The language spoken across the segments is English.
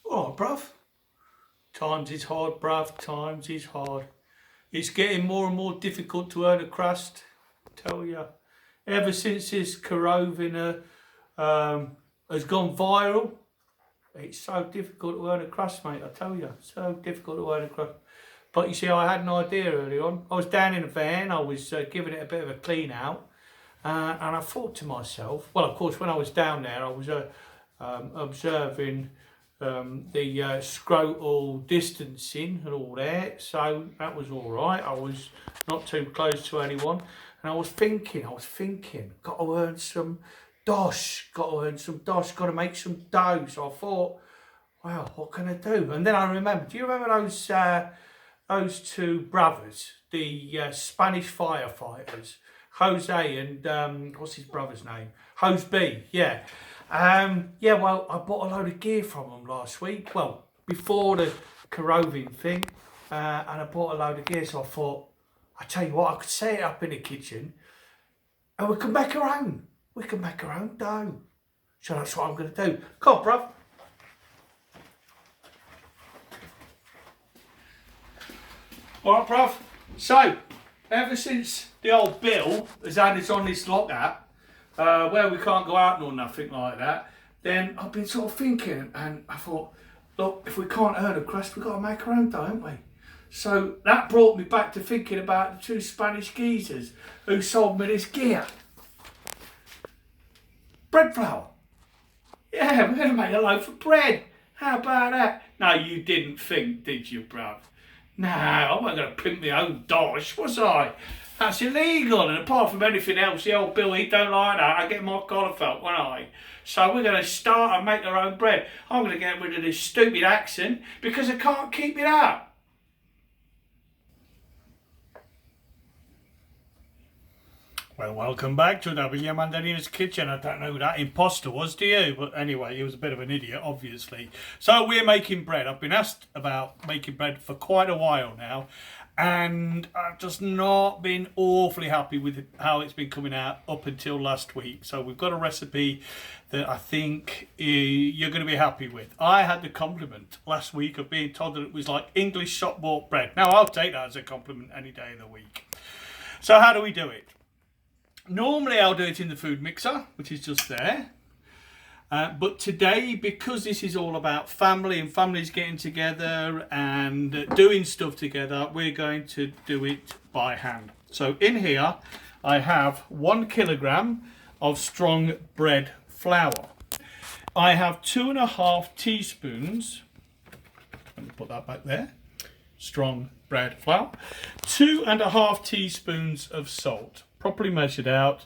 Oh, bruv. Times is hard, bruv. Times is hard. It's getting more and more difficult to earn a crust. Tell you. Ever since this Corovina has gone viral, it's so difficult to earn a crust, mate. I tell you, so difficult to earn a crust. But you see, I had an idea early on. I was down in a van. I was giving it a bit of a clean out, and I thought to myself, well, of course, when I was down there, I was observing the scrotal distancing and all that, so that was all right. I was not too close to anyone, and I was thinking, got to earn some dosh, got to make some dough. So I thought, well, what can I do? And then I remembered, do you remember those two brothers, the Spanish firefighters, Jose and what's his brother's name? Jose B, yeah. Yeah, well, I bought a load of gear from them last week. Well, before the Corovin thing, and I bought a load of gear. So I thought, I tell you what, I could set it up in the kitchen, and we can make our own. We can make our own dough. So that's what I'm going to do. Come on, bruv. All right, bruv. So, ever since the old Bill has had us on this lockout, where we can't go out nor nothing like that, then I've been sort of thinking, and I thought, look, if we can't earn a crust, we've got to make our own dough, haven't we? So that brought me back to thinking about the two Spanish geezers who sold me this gear. Bread flour. Yeah, we're going to make a loaf of bread. How about that? No, you didn't think, did you, bruv? No, I wasn't going to print my own dosh, was I? That's illegal, and apart from anything else, the old Bill, he don't like that. I get my collar felt, won't I? So we're going to start and make our own bread. I'm going to get rid of this stupid accent because I can't keep it up. Well, welcome back to the Villa Mandarinas kitchen. I don't know who that imposter was, do you? But anyway, he was a bit of an idiot, obviously. So we're making bread. I've been asked about making bread for quite a while now, and I've just not been awfully happy with how it's been coming out up until last week. So we've got a recipe that I think you're going to be happy with. I had the compliment last week of being told that it was like English shop bought bread. Now, I'll take that as a compliment any day of the week. So how do we do it? Normally I'll do it in the food mixer, which is just there. But today, because this is all about family and families getting together and doing stuff together, we're going to do it by hand. So in here, I have 1 kilogram of strong bread flour. I have 2.5 teaspoons, let me put that back there, strong bread flour, 2.5 teaspoons of salt. Properly measured out.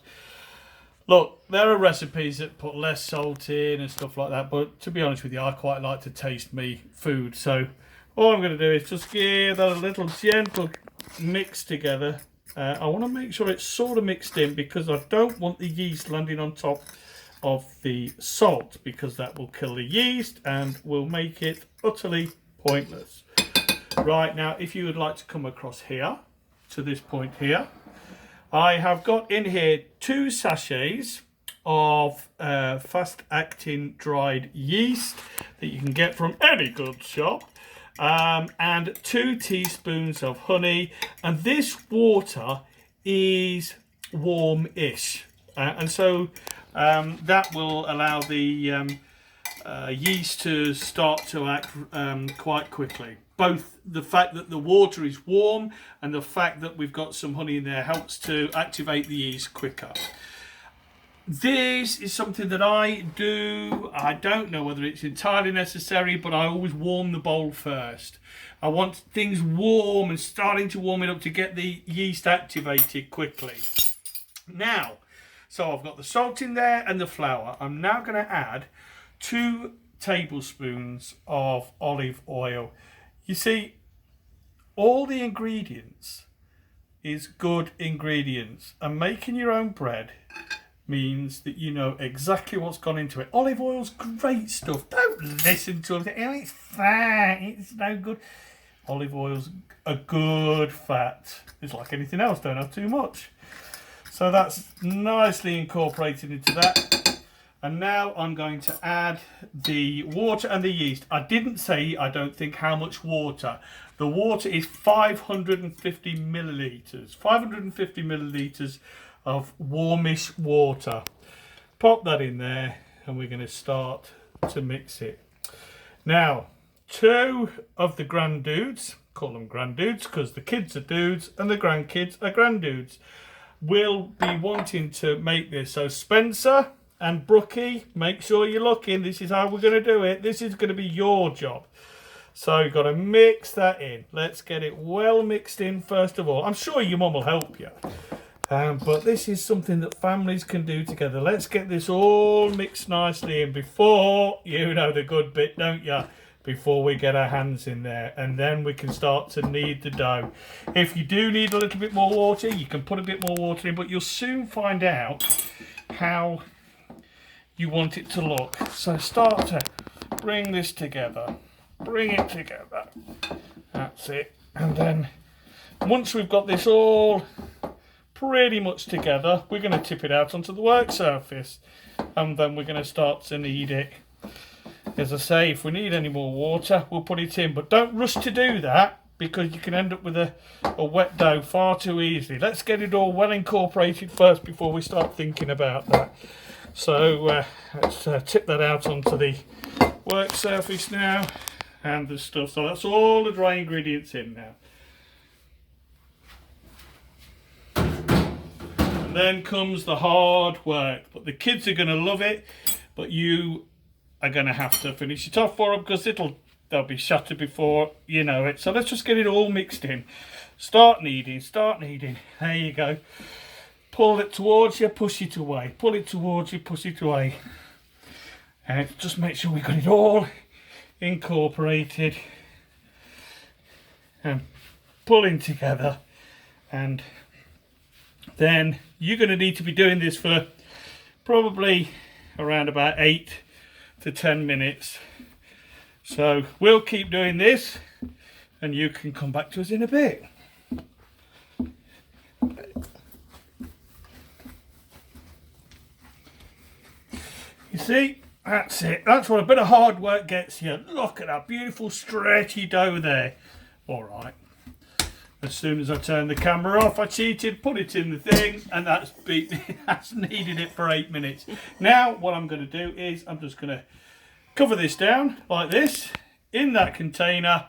Look, there are recipes that put less salt in and stuff like that, but to be honest with you, I quite like to taste me food. So all I'm going to do is just give that a little gentle mix together. I want to make sure it's sort of mixed in because I don't want the yeast landing on top of the salt, because that will kill the yeast and will make it utterly pointless. Right, now if you would like to come across here to this point here, I have got in here 2 sachets of fast-acting dried yeast that you can get from any good shop, and 2 teaspoons of honey, and this water is warm-ish, and so that will allow the yeast to start to act quite quickly. Both the fact that the water is warm and the fact that we've got some honey in there helps to activate the yeast quicker. This is something that I do. I don't know whether it's entirely necessary, but I always warm the bowl first. I want things warm and starting to warm it up to get the yeast activated quickly. Now, so I've got the salt in there and the flour. I'm now going to add 2 tablespoons of olive oil. You see, all the ingredients is good ingredients, and making your own bread means that you know exactly what's gone into it. Olive oil's great stuff. Don't listen to them. Oh, it's fat. It's no good. Olive oil's a good fat. It's like anything else. Don't have too much. So that's nicely incorporated into that. And now I'm going to add the water and the yeast. I didn't say, I don't think, how much water. The water is 550 millilitres. 550 millilitres of warmish water. Pop that in there and we're going to start to mix it. Now, 2 of the granddudes, call them granddudes because the kids are dudes and the grandkids are granddudes, will be wanting to make this. So Spencer and Brookie, make sure you're looking. This is how we're going to do it. This is going to be your job. So you've got to mix that in. Let's get it well mixed in first of all. I'm sure your mum will help you. But this is something that families can do together. Let's get this all mixed nicely in before, you know the good bit, don't you? Before we get our hands in there. And then we can start to knead the dough. If you do need a little bit more water, you can put a bit more water in, but you'll soon find out how you want it to look. So start to bring this together. Bring it together. That's it. And then once we've got this all pretty much together, we're going to tip it out onto the work surface and then we're going to start to knead it. As I say, if we need any more water, we'll put it in, but don't rush to do that because you can end up with a wet dough far too easily. Let's get it all well incorporated first before we start thinking about that. So let's tip that out onto the work surface now and the stuff. So that's all the dry ingredients in now. Then comes the hard work, but the kids are going to love it, but you are going to have to finish it off for them because they'll be shattered before you know it. So let's just get it all mixed in. Start kneading, start kneading. There you go. Pull it towards you, push it away. Pull it towards you, push it away. And just make sure we got it all incorporated and pulling together. And then you're going to need to be doing this for probably around about 8 to 10 minutes. So we'll keep doing this and you can come back to us in a bit. You see, that's it. That's what a bit of hard work gets you. Look at that beautiful stretchy dough there. All right. As soon as I turned the camera off, I cheated, put it in the thing, and that's needed it for 8 minutes. Now, what I'm going to do is I'm just going to cover this down like this in that container,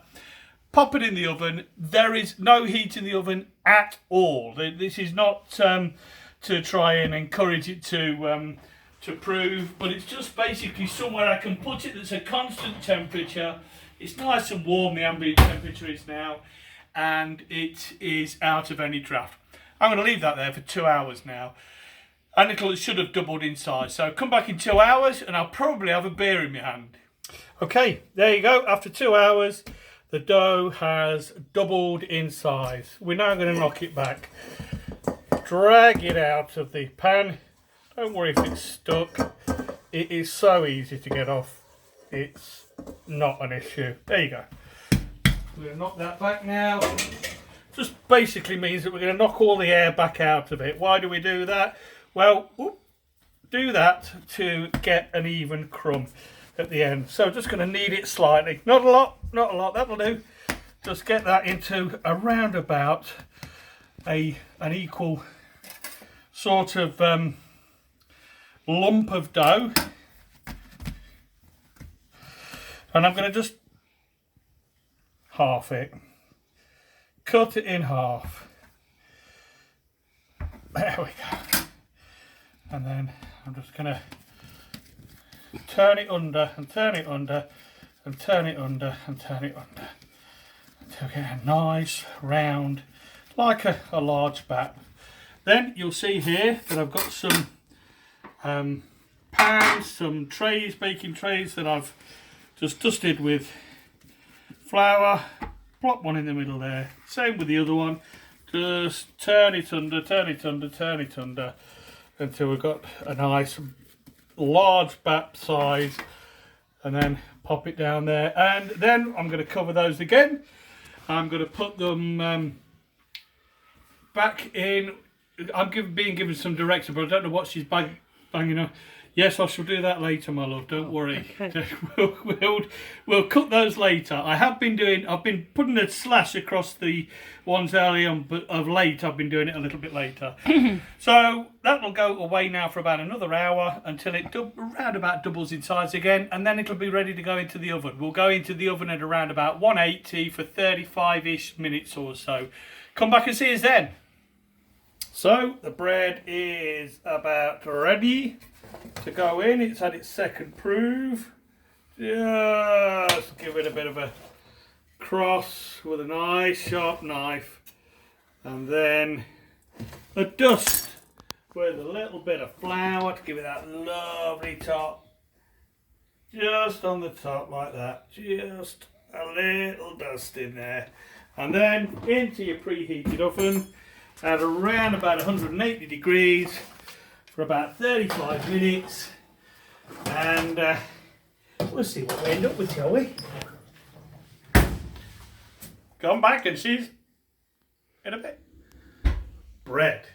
pop it in the oven. There is no heat in the oven at all. This is not to try and encourage it to prove, but it's just basically somewhere I can put it that's a constant temperature. It's nice and warm, the ambient temperature is now, and it is out of any draft. I'm going to leave that there for 2 hours now, and it should have doubled in size. So come back in 2 hours and I'll probably have a beer in my hand. Okay, there you go. After 2 hours, the dough has doubled in size. We're now going to knock it back. Drag it out of the pan. Don't worry if it's stuck. It is so easy to get off. It's not an issue. There you go. We're going to knock that back now. Just basically means that we're going to knock all the air back out of it. Why do we do that? Well, do that to get an even crumb at the end. So just going to knead it slightly. Not a lot, that'll do. Just get that into around about an equal sort of lump of dough. And I'm going to just half it. Cut it in half. There we go. And then I'm just going to turn it under and turn it under and turn it under and turn it under until we get a nice round, like a large bat. Then you'll see here that I've got some pans, some trays, baking trays that I've just dusted with flour. Plop one in the middle there. Same with the other one. Just turn it under, turn it under, turn it under until we've got a nice large bat size, and then pop it down there. And then I'm going to cover those again. I'm going to put them back in. I'm being given some direction, but I don't know what she's banging on. Yes, I shall do that later, my love. Don't worry. Okay. We'll cook those later. I've been putting a slash across the ones early on, but of late I've been doing it a little bit later. So that'll go away now for about another hour until it around about doubles in size again, and then it'll be ready to go into the oven. We'll go into the oven at around about 180 for 35-ish minutes or so. Come back and see us then. So the bread is about ready to go in. It's had its second proof. Just give it a bit of a cross with a nice sharp knife, and then a dust with a little bit of flour to give it that lovely top. Just on the top like that. Just a little dust in there. And then into your preheated oven at around about 180 degrees for about 35 minutes, and we'll see what we end up with, shall we? Come back and see in a bit. Bread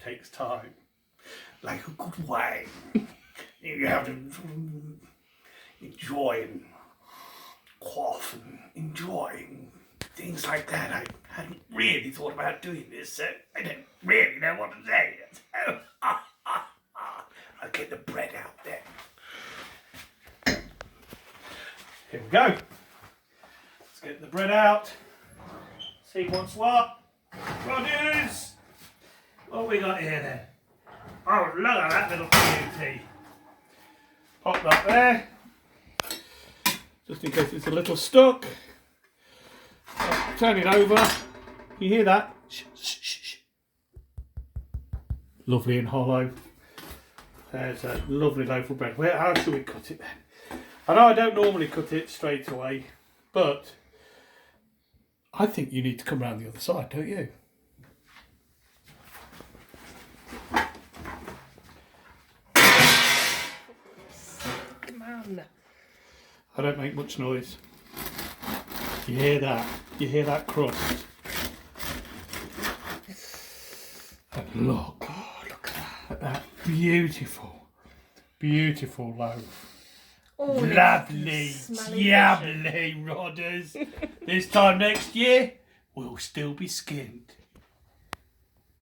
takes time, like a good wine. You have to enjoy and quaff and enjoy things like that. I hadn't really thought about doing this, so I don't really know what to say. So, I'll get the bread out there. Here we go. Let's get the bread out. See what's what. Produce. What we got here then? Oh, look at that little beauty. Pop that there. Just in case it's a little stuck. Turn it over. You hear that? Shh, shh, shh, shh. Lovely and hollow. There's a lovely loaf of bread. How should we cut it then? I know I don't normally cut it straight away, but I think you need to come around the other side, don't you? Come on. I don't make much noise. You hear that? You hear that crust? And look, oh, look at that beautiful, beautiful loaf. Oh, Lovely, lovely rodders. This time next year, we'll still be skinned.